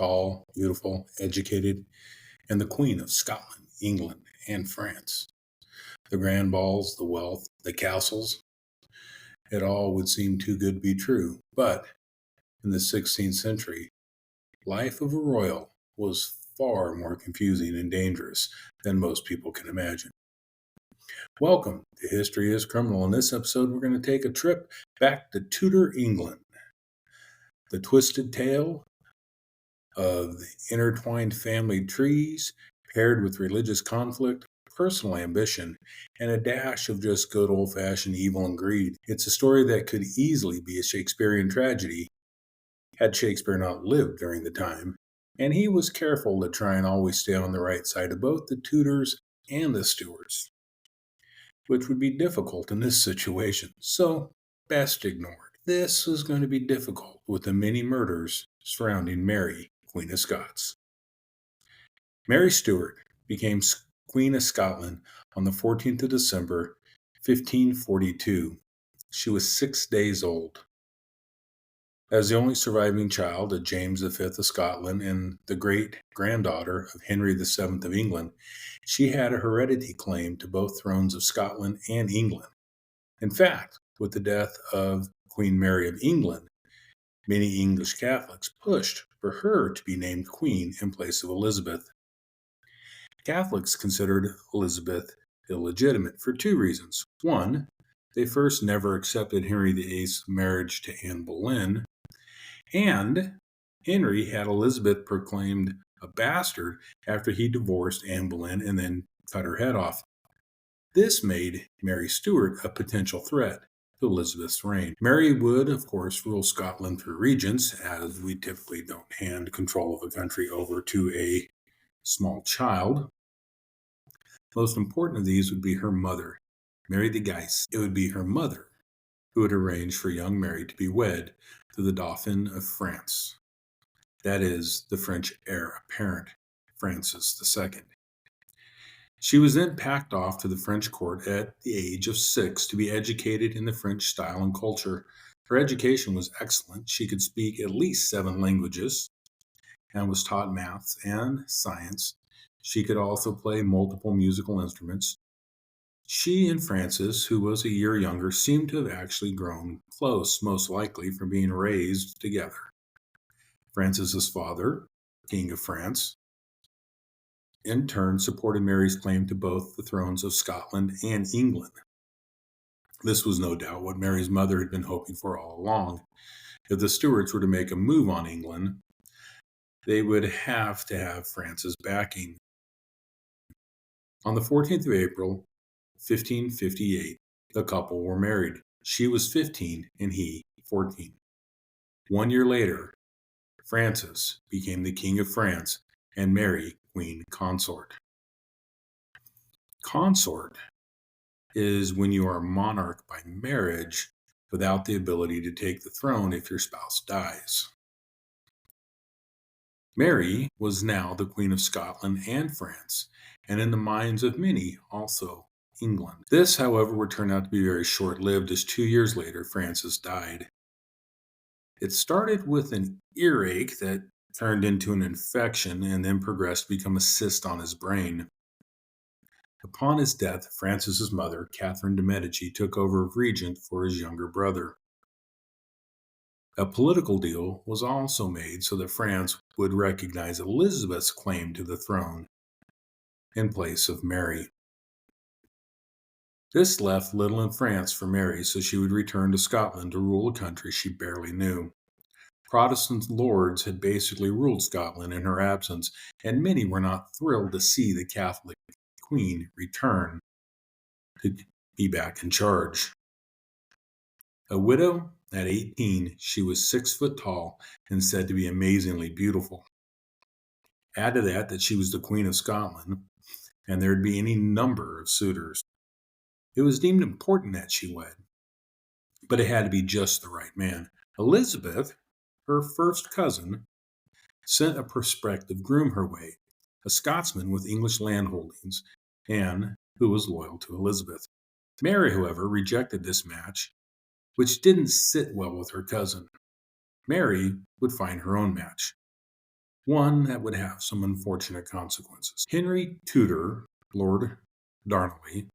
tall, beautiful, educated, and the Queen of Scotland, England, and France. The grand balls, the wealth, the castles, it all would seem too good to be true. But in the 16th century, life of a royal was far more confusing and dangerous than most people can imagine. Welcome to History is Criminal. In this episode, we're going to take a trip back to Tudor England. The twisted tale of the intertwined family trees, paired with religious conflict, personal ambition, and a dash of just good old-fashioned evil and greed. It's a story that could easily be a Shakespearean tragedy had Shakespeare not lived during the time, and he was careful to try and always stay on the right side of both the Tudors and the Stuarts, which would be difficult in this situation, so best ignored. This was going to be difficult with the many murders surrounding Mary, Queen of Scots. Mary Stuart became Queen of Scotland on the 14th of December, 1542. She was 6 days old. As the only surviving child of James V of Scotland and the great-granddaughter of Henry VII of England, she had a hereditary claim to both thrones of Scotland and England. In fact, with the death of Queen Mary of England, many English Catholics pushed for her to be named queen in place of Elizabeth. Catholics considered Elizabeth illegitimate for two reasons. One, they first never accepted Henry VIII's marriage to Anne Boleyn, and Henry had Elizabeth proclaimed a bastard after he divorced Anne Boleyn and then cut her head off. This made Mary Stuart a potential threat to Elizabeth's reign. Mary would, of course, rule Scotland through regents, as we typically don't hand control of a country over to a small child. Most important of these would be her mother, Mary de Guise. It would be her mother who would arrange for young Mary to be wed to the Dauphin of France. That is, the French heir apparent, Francis II. She was then packed off to the French court at the age of 6 to be educated in the French style and culture. Her education was excellent. She could speak at least 7 languages and was taught maths and science. She could also play multiple musical instruments. She and Francis, who was a year younger, seemed to have actually grown close, most likely from being raised together. Francis's father, King of France, in turn supported Mary's claim to both the thrones of Scotland and England. This was no doubt what Mary's mother had been hoping for all along. If the Stuarts were to make a move on England, they would have to have France's backing. On the 14th of April, 1558, the couple were married. She was 15 and he 14. 1 year later, Francis became the King of France and Mary Queen Consort. Consort is when you are monarch by marriage without the ability to take the throne if your spouse dies. Mary was now the Queen of Scotland and France, and in the minds of many, also England. This, however, would turn out to be very short-lived, as 2 years later, Francis died. It started with an earache that turned into an infection and then progressed to become a cyst on his brain. Upon his death, Francis's mother, Catherine de' Medici, took over as regent for his younger brother. A political deal was also made so that France would recognize Elizabeth's claim to the throne in place of Mary. This left little in France for Mary, so she would return to Scotland to rule a country she barely knew. Protestant lords had basically ruled Scotland in her absence, and many were not thrilled to see the Catholic queen return to be back in charge. A widow, at 18, she was 6 foot tall and said to be amazingly beautiful. Add to that she was the Queen of Scotland, and there'd be any number of suitors. It was deemed important that she wed, but it had to be just the right man. Elizabeth, her first cousin, sent a prospective groom her way, a Scotsman with English landholdings, and who was loyal to Elizabeth. Mary, however, rejected this match, which didn't sit well with her cousin. Mary would find her own match. one that would have some unfortunate consequences. Henry Tudor, Lord Darnley.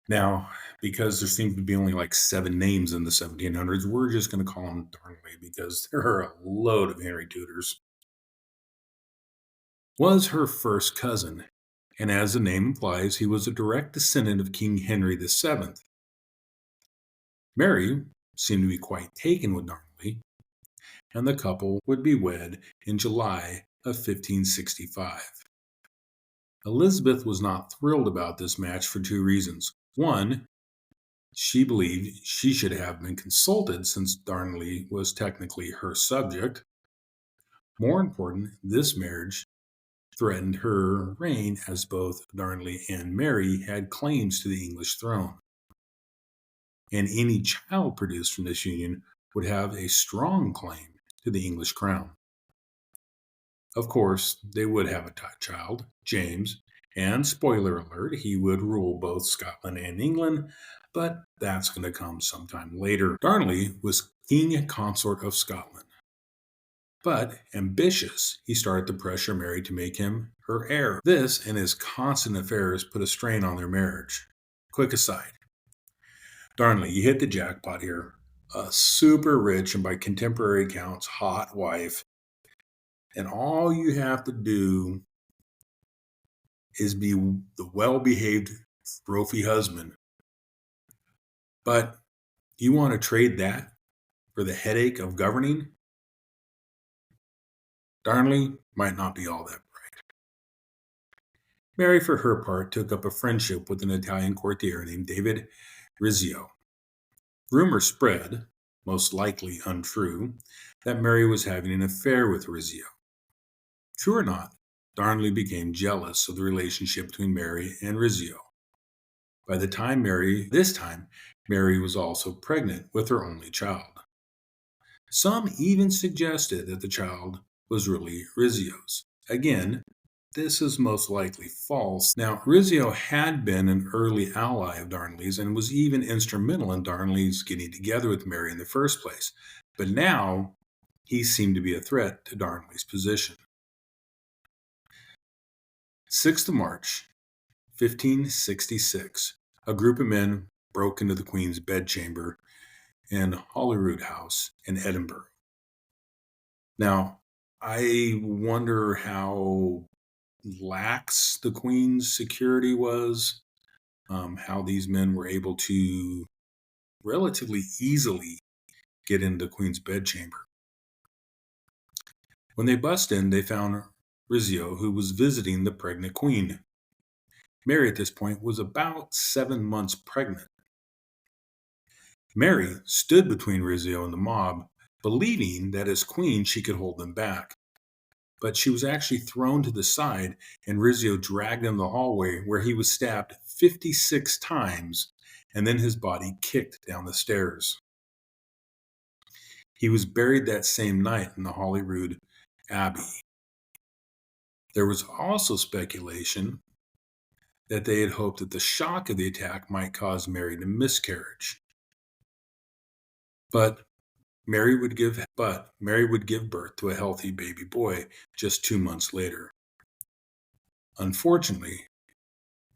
Now, because there seems to be only like 7 names in the 1700s, we're just going to call him Darnley because there are a load of Henry Tudors. Was her first cousin, and as the name implies, he was a direct descendant of King Henry VII. Mary seemed to be quite taken with Darnley, and the couple would be wed in July of 1565. Elizabeth was not thrilled about this match for 2 reasons. One, she believed she should have been consulted since Darnley was technically her subject. More important, this marriage threatened her reign as both Darnley and Mary had claims to the English throne. And any child produced from this union would have a strong claim to the English crown. Of course, they would have a child, James, and spoiler alert, he would rule both Scotland and England, but that's going to come sometime later. Darnley was king consort of Scotland. But ambitious, he started to pressure Mary to make him her heir. This and his constant affairs put a strain on their marriage. Quick aside, Darnley, you hit the jackpot here. A super rich and by contemporary accounts, hot wife. And all you have to do is be the well-behaved trophy husband. But you want to trade that for the headache of governing? Darnley might not be all that bright. Mary, for her part, took up a friendship with an Italian courtier named David Rizzio. Rumors spread, most likely untrue, that Mary was having an affair with Rizzio. True or not, Darnley became jealous of the relationship between Mary and Rizzio. By the time Mary was also pregnant with her only child. Some even suggested that the child was really Rizzio's. Again, this is most likely false. Now, Rizzio had been an early ally of Darnley's and was even instrumental in Darnley's getting together with Mary in the first place. But now, he seemed to be a threat to Darnley's position. 6th of March, 1566, a group of men broke into the Queen's bedchamber in Holyrood House in Edinburgh. Now, I wonder how lax the Queen's security was, how these men were able to relatively easily get into the Queen's bedchamber. When they bust in, they found Rizzio, who was visiting the pregnant Queen. Mary at this point was about 7 months pregnant. Mary stood between Rizzio and the mob, believing that as queen she could hold them back. But she was actually thrown to the side, and Rizzio dragged him the hallway where he was stabbed 56 times, and then his body kicked down the stairs. He was buried that same night in the Holyrood Abbey. There was also speculation that they had hoped that the shock of the attack might cause Mary to miscarriage. But Mary would give birth to a healthy baby boy just 2 months later. Unfortunately,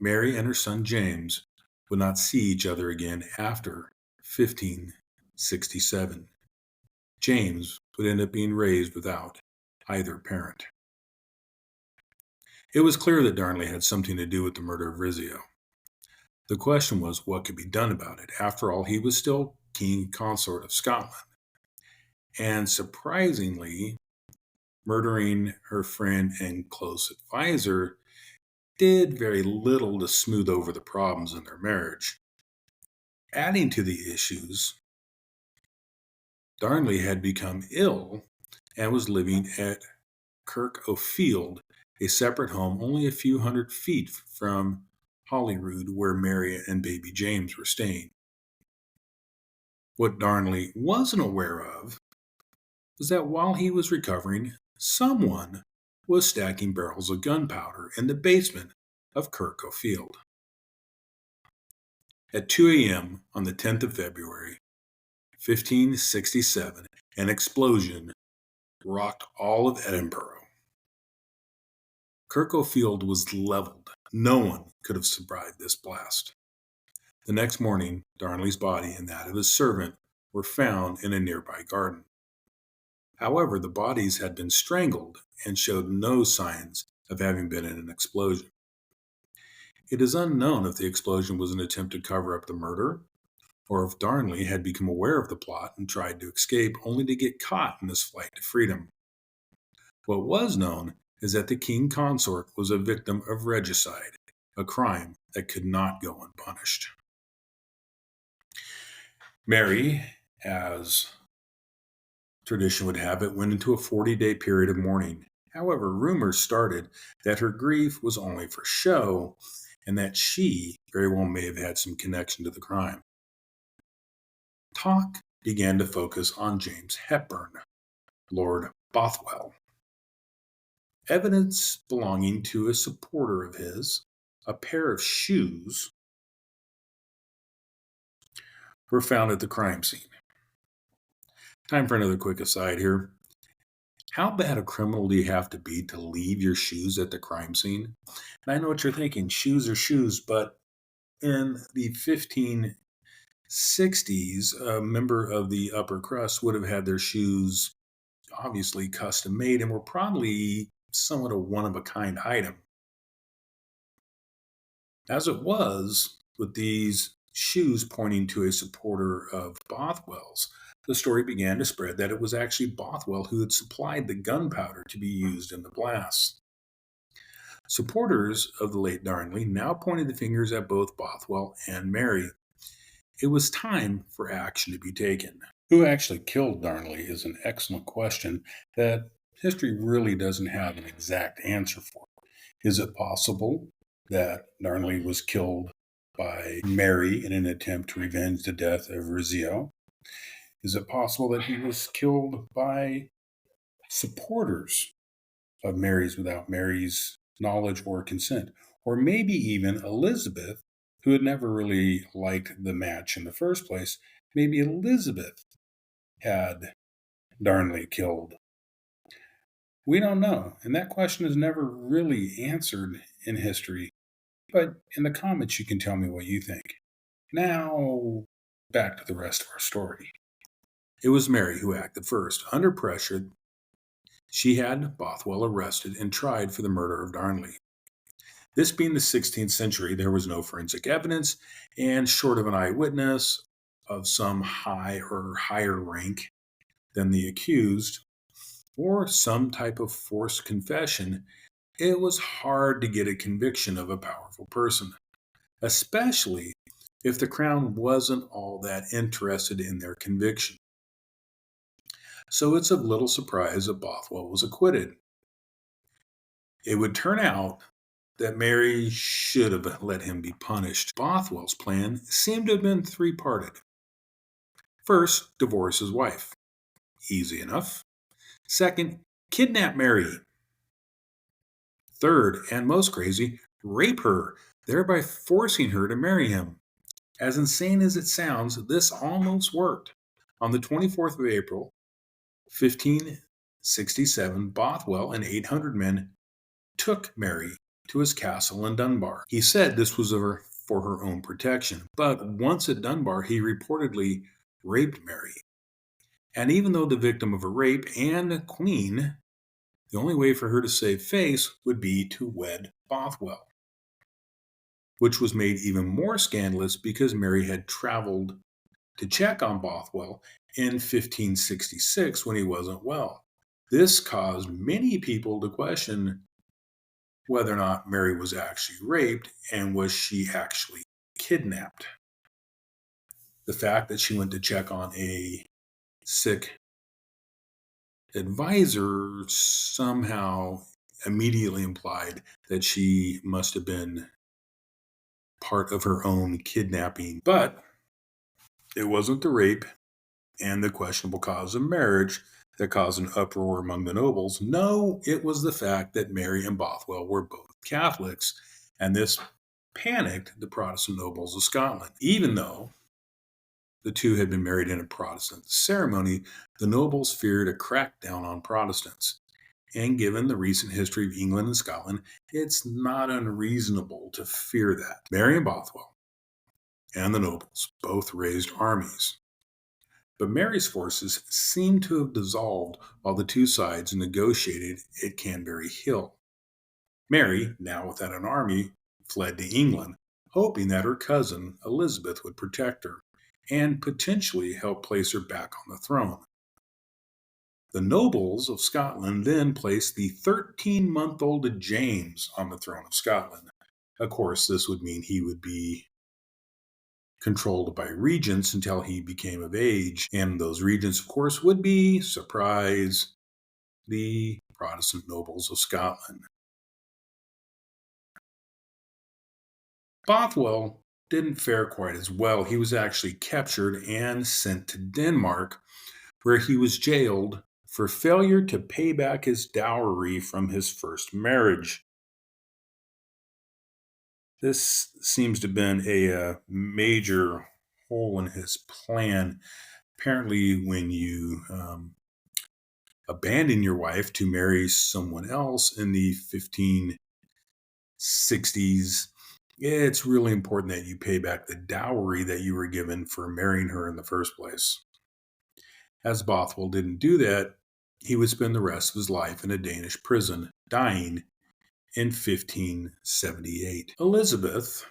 Mary and her son James would not see each other again after 1567. James would end up being raised without either parent. It was clear that Darnley had something to do with the murder of Rizzio. The question was what could be done about it. After all, he was still king consort of Scotland. And surprisingly, murdering her friend and close advisor did very little to smooth over the problems in their marriage. Adding to the issues, Darnley had become ill and was living at Kirk O'Field, a separate home only a few hundred feet from Holyrood, where Mary and baby James were staying. What Darnley wasn't aware of was that while he was recovering, someone was stacking barrels of gunpowder in the basement of Kirk O'Field. At 2 a.m. on the 10th of February, 1567, an explosion rocked all of Edinburgh. Kirklefield was leveled. No one could have survived this blast. The next morning, Darnley's body and that of his servant were found in a nearby garden. However, the bodies had been strangled and showed no signs of having been in an explosion. It is unknown if the explosion was an attempt to cover up the murder, or if Darnley had become aware of the plot and tried to escape only to get caught in his flight to freedom. What was known is that the king consort was a victim of regicide, a crime that could not go unpunished. Mary, as tradition would have it, went into a 40-day period of mourning. However, rumors started that her grief was only for show and that she very well may have had some connection to the crime. Talk began to focus on James Hepburn, Lord Bothwell. Evidence belonging to a supporter of his, a pair of shoes, were found at the crime scene. Time for another quick aside here. How bad a criminal do you have to be to leave your shoes at the crime scene? And I know what you're thinking, shoes are shoes, but in the 1560s, a member of the upper crust would have had their shoes obviously custom made and were probably somewhat a one-of-a-kind item. As it was, with these shoes pointing to a supporter of Bothwell's, the story began to spread that it was actually Bothwell who had supplied the gunpowder to be used in the blasts. Supporters of the late Darnley now pointed the fingers at both Bothwell and Mary. It was time for action to be taken. Who actually killed Darnley is an excellent question that history really doesn't have an exact answer for. Is it possible that Darnley was killed by Mary in an attempt to revenge the death of Rizzio? Is it possible that he was killed by supporters of Mary's without Mary's knowledge or consent? Or maybe even Elizabeth, who had never really liked the match in the first place, maybe Elizabeth had Darnley killed. We don't know, and that question is never really answered in history. But in the comments, you can tell me what you think. Now, back to the rest of our story. It was Mary who acted first. Under pressure, she had Bothwell arrested and tried for the murder of Darnley. This being the 16th century, there was no forensic evidence, and short of an eyewitness of some high or higher rank than the accused, or some type of forced confession, it was hard to get a conviction of a powerful person, especially if the Crown wasn't all that interested in their conviction. So it's of little surprise that Bothwell was acquitted. It would turn out that Mary should have let him be punished. Bothwell's plan seemed to have been three-parted. First, divorce his wife. Easy enough. Second, kidnap Mary. Third, and most crazy, rape her, thereby forcing her to marry him. As insane as it sounds, this almost worked. On the 24th of April, 1567, Bothwell and 800 men took Mary to his castle in Dunbar. He said this was for her own protection, but once at Dunbar, he reportedly raped Mary. And even though the victim of a rape and a queen, the only way for her to save face would be to wed Bothwell, which was made even more scandalous because Mary had traveled to check on Bothwell in 1566 when he wasn't well. This caused many people to question whether or not Mary was actually raped and was she actually kidnapped. The fact that she went to check on a sick advisor somehow immediately implied that she must have been part of her own kidnapping. But it wasn't the rape and the questionable cause of marriage that caused an uproar among the nobles. No, it was the fact that Mary and Bothwell were both Catholics, and this panicked the Protestant nobles of Scotland. Even though the two had been married in a Protestant ceremony, the nobles feared a crackdown on Protestants. And given the recent history of England and Scotland, it's not unreasonable to fear that. Mary and Bothwell and the nobles both raised armies. But Mary's forces seem to have dissolved while the two sides negotiated at Canberry Hill. Mary, now without an army, fled to England, hoping that her cousin Elizabeth would protect her and potentially help place her back on the throne. The nobles of Scotland then placed the 13-month-old James on the throne of Scotland. Of course, this would mean he would be controlled by regents until he became of age, and those regents, of course, would be, surprise, the Protestant nobles of Scotland. Bothwell didn't fare quite as well. He was actually captured and sent to Denmark, where he was jailed for failure to pay back his dowry from his first marriage. This seems to have been a major hole in his plan. Apparently, when you abandon your wife to marry someone else in the 1560s, it's really important that you pay back the dowry that you were given for marrying her in the first place. As Bothwell didn't do that, he would spend the rest of his life in a Danish prison, dying in 1578. Elizabeth,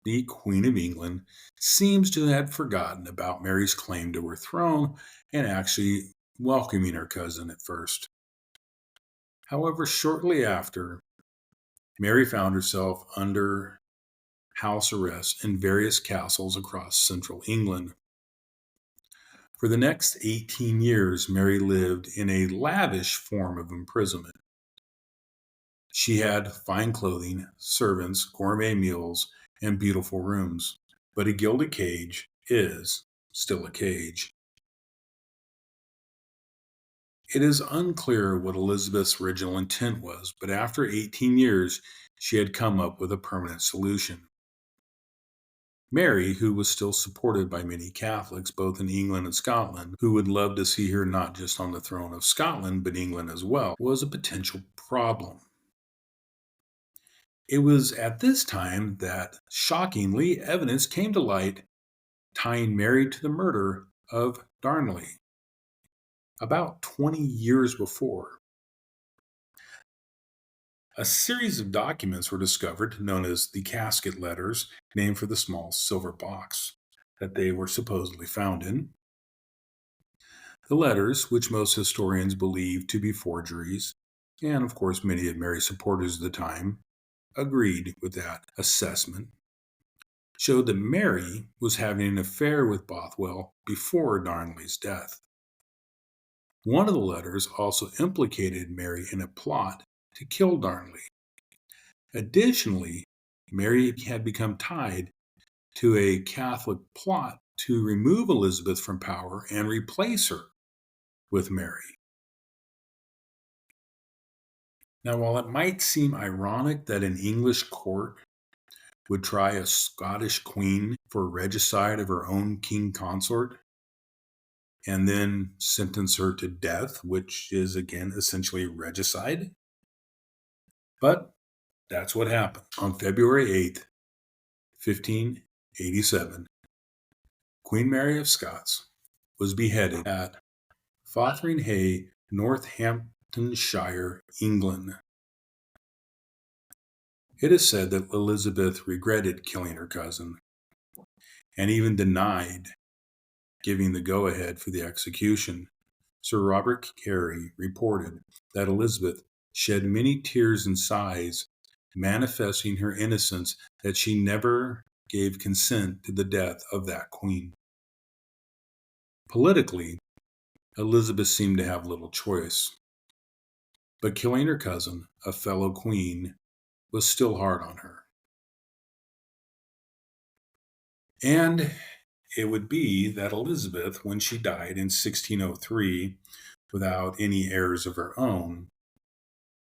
the Queen of England, seems to have forgotten about Mary's claim to her throne and actually welcoming her cousin at first. However, shortly after, Mary found herself under house arrest in various castles across central England. For the next 18 years, Mary lived in a lavish form of imprisonment. She had fine clothing, servants, gourmet meals, and beautiful rooms. But a gilded cage is still a cage. It is unclear what Elizabeth's original intent was, but after 18 years, she had come up with a permanent solution. Mary, who was still supported by many Catholics, both in England and Scotland, who would love to see her not just on the throne of Scotland, but England as well, was a potential problem. It was at this time that, shockingly, evidence came to light tying Mary to the murder of Darnley about 20 years before. A series of documents were discovered known as the casket letters, named for the small silver box that they were supposedly found in. The letters, which most historians believe to be forgeries, and of course many of Mary's supporters at the time agreed with that assessment, showed that Mary was having an affair with Bothwell before Darnley's death. One of the letters also implicated Mary in a plot to kill Darnley. Additionally, Mary had become tied to a Catholic plot to remove Elizabeth from power and replace her with Mary. Now, while it might seem ironic that an English court would try a Scottish queen for regicide of her own king consort and then sentence her to death, which is again essentially regicide, but that's what happened. On February 8th, 1587, Queen Mary of Scots was beheaded at Fotheringhay, Northamptonshire, England. It is said that Elizabeth regretted killing her cousin and even denied giving the go-ahead for the execution. Sir Robert Carey reported that Elizabeth shed many tears and sighs, manifesting her innocence that she never gave consent to the death of that queen. Politically, Elizabeth seemed to have little choice, but killing her cousin, a fellow queen, was still hard on her. And it would be that Elizabeth, when she died in 1603, without any heirs of her own,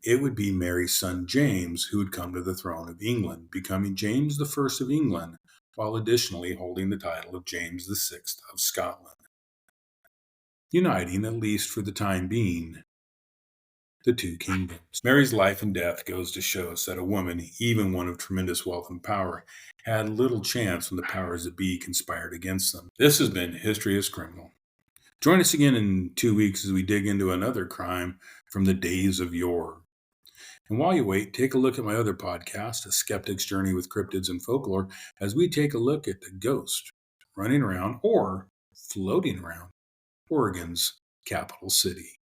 it would be Mary's son James who would come to the throne of England, becoming James I of England, while additionally holding the title of James VI of Scotland, uniting, at least for the time being, the two kingdoms. Mary's life and death goes to show us that a woman, even one of tremendous wealth and power, had little chance when the powers that be conspired against them. This has been History is Criminal. Join us again in 2 weeks as we dig into another crime from the days of yore. And while you wait, take a look at my other podcast, A Skeptic's Journey with Cryptids and Folklore, as we take a look at the ghost running around or floating around Oregon's capital city.